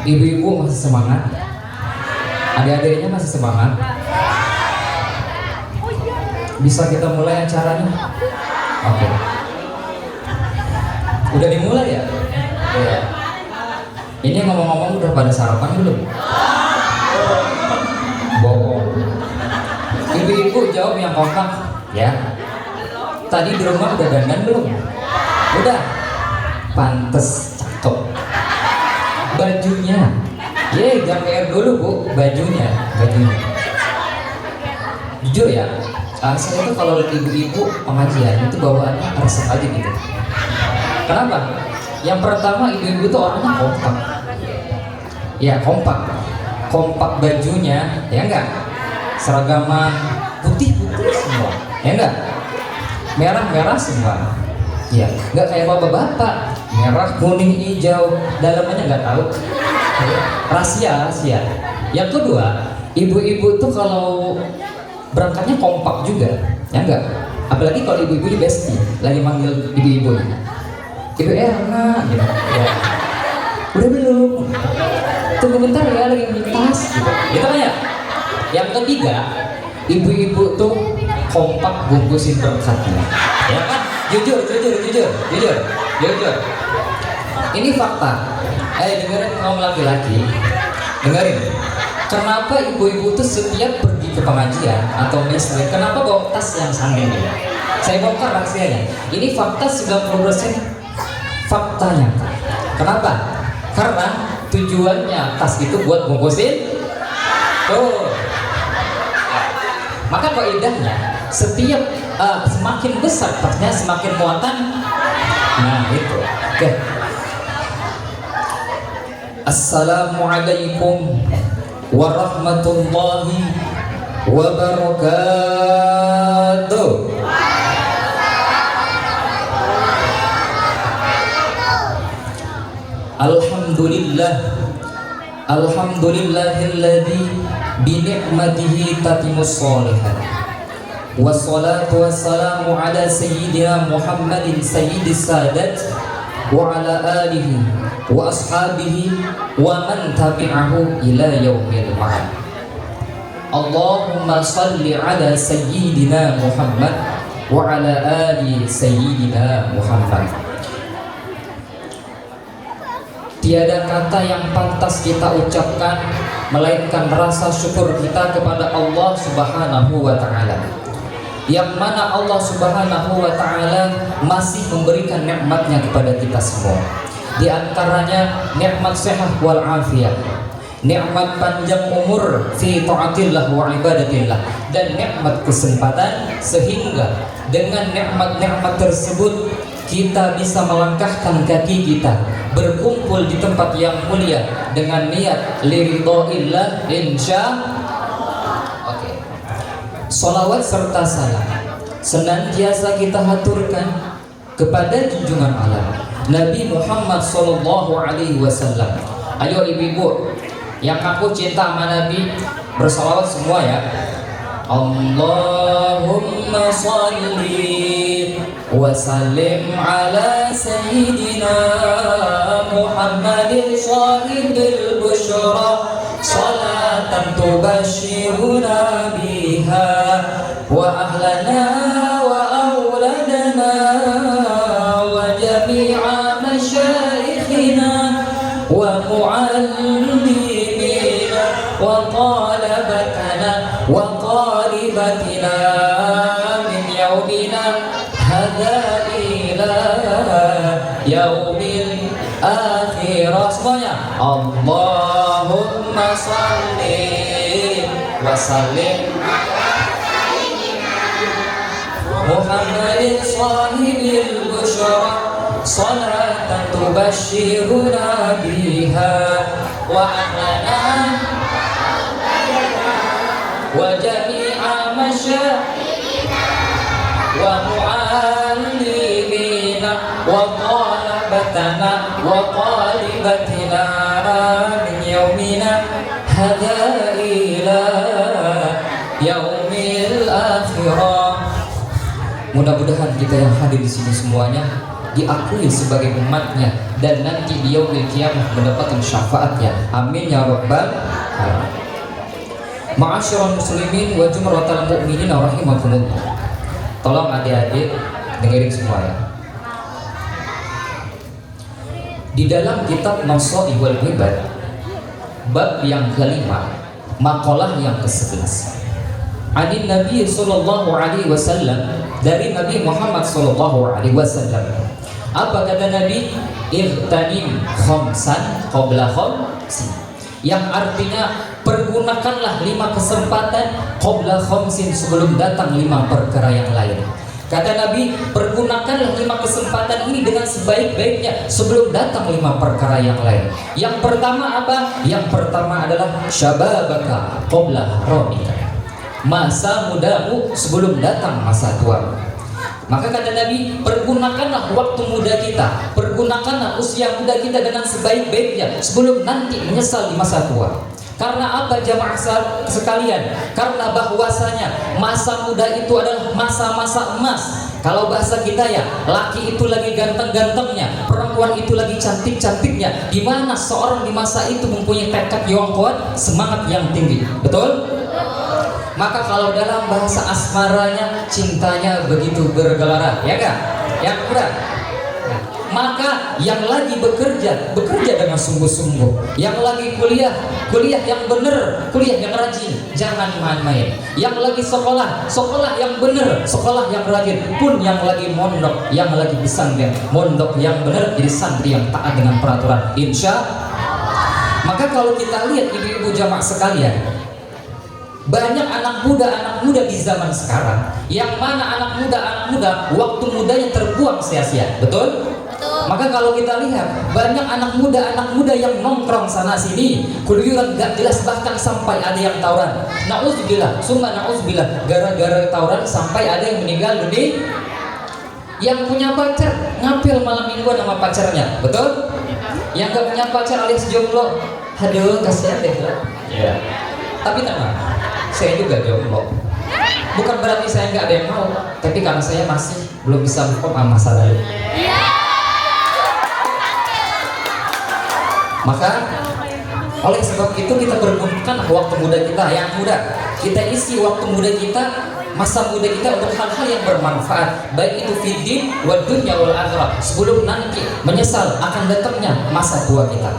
Ibu-ibu masih semangat? Adik-adiknya masih semangat? Bisa kita mulai acaranya? Oke. Udah dimulai ya? Iya. Ini ngomong-ngomong udah pada sarapan belum? Bohong. Ibu-ibu jawab yang kompak ya. Tadi di rumah udah dandan belum? Udah. Pantes cakep. Bajunya. Jangan PR dulu bu, bajunya. Jujur ya, saya itu kalau lihat ibu-ibu pengajian itu bawaannya resep aja gitu. Kenapa? Yang pertama ibu-ibu itu orangnya kompak. Ya kompak bajunya, ya enggak? Seragaman putih-putih semua, ya enggak? Merah-merah semua. Ya, enggak kayak bapak-bapak, merah, kuning, hijau, dalamnya enggak tahu. Rahasia. Yang kedua, ibu-ibu tuh kalau berangkatnya kompak juga, ya enggak? Apalagi kalau ibu-ibu di bestie lagi manggil ibu-ibu, Ibu Erna, gitu. Ya. Udah belum? Tunggu bentar ya, lagi melintas, gitu kan ya? Yang ketiga, ibu-ibu tuh kompak bungkusin berkatnya, ya kan? Jujur. Ini fakta. Dengerin kaum laki-laki, dengerin. Kenapa ibu-ibu tuh setiap pergi ke pengajian atau miskin, kenapa bawa tas yang sange ini? Saya bongkar rahasianya. Ini fakta 90% fakta nyata. Kenapa? Karena tujuannya tas itu buat bungkusin. Tuh. Maka kaidahnya setiap semakin besar tasnya semakin muatan. Nah itu. Oke. Assalamualaikum warahmatullahi wabarakatuh. Alhamdulillahilladzi bi ni'matihi tatimmus shalihat. Wassalatu wassalamu ala sayyidina Muhammadin sayyidis sadat wa ala alihi wa ashabihi wa man tabi'ahu ila yaumil ma'ad. Allahumma salli ala sayyidina Muhammad wa ala ali sayyidina Muhammad. Tiada kata yang pantas kita ucapkan melainkan rasa syukur kita kepada Allah Subhanahu wa taala. Yang mana Allah Subhanahu wa taala masih memberikan nikmatnya kepada kita semua. Di antaranya nikmat sehat wal afiat, nikmat panjang umur fi taatillah wa ibadatillah, dan nikmat kesempatan sehingga dengan nikmat-nikmat tersebut kita bisa melangkahkan kaki kita berkumpul di tempat yang mulia dengan niat liridhoillah insyaallah. Oke. Sholawat serta salam senantiasa kita haturkan kepada junjungan alam Nabi Muhammad sallallahu alaihi wasallam. Ayo ibu-ibu yang aku cinta sama Nabi bersalawat semua ya. Allahumma shalli wa sallim ala sayyidina Muhammadin sahibil busyra salatan tubashiruna biha wa ahlana wa auladana wa jami'a masyaikhina wa muallimina wa talabatana wa qalibatina min yaumina hadza ila yaumil akhirah. Semuanya Allahumma salli wa sallim Muhammadin sahibil busyra salatan tubashiruna biha wa ahlana wa jami'a masyayikhina wa muallimina wa qalabatana wa qalibatina min yaumina hadza ila yaumil akhirah. Mudah-mudahan kita yang hadir di sini semuanya diakui sebagai umatnya, dan nanti di yaumil qiyamah mendapatkan syafaatnya. Amin ya rabbal alamin. Ma'asyiral muslimin wa jumratal mu'minin rahimakumullah. Tolong adik-adik dengerin semua ya. Di dalam kitab Nasa'i wal Ibad bab yang kelima, makalah yang ke-11, Ani Nabi sallallahu alaihi wasallam, dari Nabi Muhammad sallallahu alaihi wasallam. Apa kata Nabi? Irtanim khamsan qabla khamsin, yang artinya pergunakanlah 5 kesempatan qabla khamsin, sebelum datang 5 perkara yang lain. Kata Nabi, pergunakanlah 5 kesempatan ini dengan sebaik-baiknya sebelum datang 5 perkara yang lain. Yang pertama apa? Yang pertama adalah syababaka qabla haramika, masa mudamu sebelum datang masa tua. Maka kata Nabi, pergunakanlah waktu muda kita, pergunakanlah usia muda kita dengan sebaik-baiknya sebelum nanti menyesal di masa tua. Karena apa jamaah sekalian? Karena bahwasanya masa muda itu adalah masa-masa emas. Kalau bahasa kita ya, laki itu lagi ganteng-gantengnya, perempuan itu lagi cantik-cantiknya. Di mana seorang di masa itu mempunyai tekad yang kuat, semangat yang tinggi. Betul? Maka kalau dalam bahasa asmaranya, cintanya begitu bergelora, ya kan? Yang benar. Maka yang lagi bekerja dengan sungguh-sungguh. Yang lagi kuliah yang benar, kuliah yang rajin, jangan main-main. Yang lagi sekolah yang benar, sekolah yang rajin. Pun yang lagi mondok, yang lagi pesantren, mondok yang benar, jadi santri yang taat dengan peraturan, insya. Maka kalau kita lihat ibu-ibu jamaah sekalian, banyak anak muda di zaman sekarang, yang mana anak muda waktu mudanya terbuang sia-sia, betul? Maka kalau kita lihat banyak anak muda yang nongkrong sana sini, keluyuran gak jelas, bahkan sampai ada yang tawuran. Nauzubillah, summa nauzubillah, gara-gara tawuran sampai ada yang meninggal dunia. Yang punya pacar ngapil malam mingguan sama pacarnya, betul? Yang gak punya pacar alias jomblo, aduh kasihan deh. Ya. Tapi tenang, saya juga jomblo. Bukan berarti saya nggak ada yang mau, tapi karena saya masih belum bisa move on sama masa lalu. Maka oleh sebab itu kita pergunakan waktu muda kita yang muda. Kita isi waktu muda kita, masa muda kita untuk hal-hal yang bermanfaat, baik itu fiddin wa dunya wal akhirah, sebelum nanti menyesal akan datangnya masa tua kita.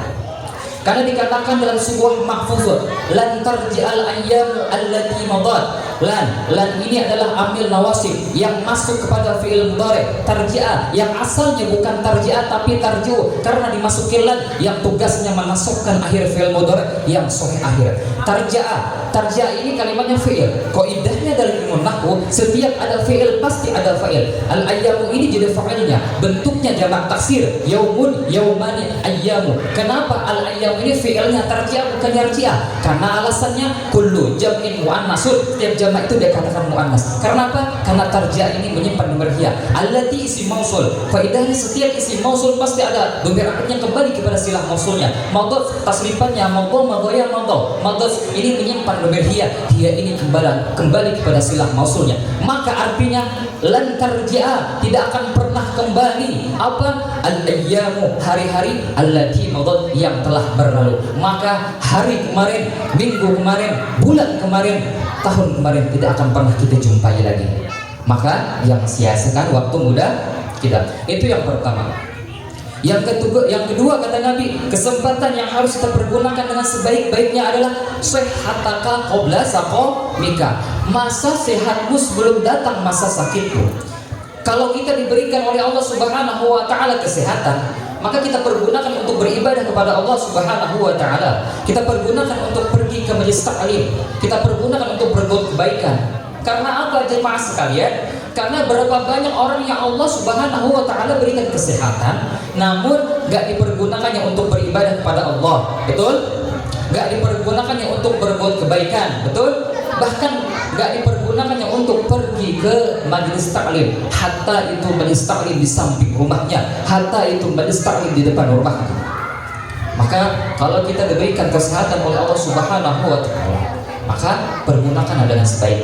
Karena dikatakan dalam sebuah mahfuzat, lan tarji'al ayyamu allati madat. Lan ini adalah amil nawasib yang masuk kepada fi'il mudhari. Tarji'ah yang asalnya bukan tarji'ah tapi tarji'u, karena dimasukin lan yang tugasnya menasukkan akhir fi'il mudhari yang sahih akhir. Tarji'ah ini kalimatnya fi'il. Kaidahnya dari ilmu nahwu, setiap ada fi'il pasti ada fa'il. Al ayyamu ini jadi fa'ilnya, bentuknya jamak taksir, yaumun, yaumani, ayyamu. Kenapa al ayyam ini fi'ilnya tarji'ah bukan yarji'ah? Karena alasannya kullu jam'in muannasun, setiap jamak itu dia katakan muannas. Karena apa? Karena tarji'ah ini menyimpan dhamir hiya. Allati isim mausul. Faedahnya setiap isim mausul pasti ada dhamir yang kembali kepada silah mausulnya. Madhaf tasrifannya madha, madhaya, madha. Madhaf ini menyimpan dhamir hiya. Hiya ini kembali kepada silah mausulnya. Maka artinya lan tarji'ah, tidak akan pernah kembali apa? Al-ayyamu, hari-hari allati madat, yang telah berlalu. Maka hari kemarin, minggu kemarin, bulan kemarin, tahun kemarin tidak akan pernah kita jumpai lagi. Maka yang sia-siakan waktu muda kita. Itu yang pertama. Yang kedua kata Nabi, kesempatan yang harus kita pergunakan dengan sebaik-baiknya adalah sehataka qabla saqamika, masa sehatmu sebelum datang masa sakitmu. Kalau kita diberikan oleh Allah Subhanahu wa taala kesehatan, maka kita pergunakan untuk beribadah kepada Allah Subhanahu wa taala. Kita pergunakan untuk pergi ke majelis taklim, kita pergunakan untuk berbuat kebaikan. Karena apa jemaah sekalian? Karena berapa banyak orang yang Allah Subhanahu wa taala berikan kesehatan, namun gak dipergunakannya untuk beribadah kepada Allah, betul? Gak dipergunakannya untuk berbuat kebaikan, betul? Bahkan gak dipergunakannya untuk pergi ke majelis taklim, hatta itu majelis taklim di samping rumahnya, hatta itu majelis taklim di depan rumahnya. Maka kalau kita diberikan kesehatan oleh Allah Subhanahu wa taala, maka pergunakan dengan sebaik.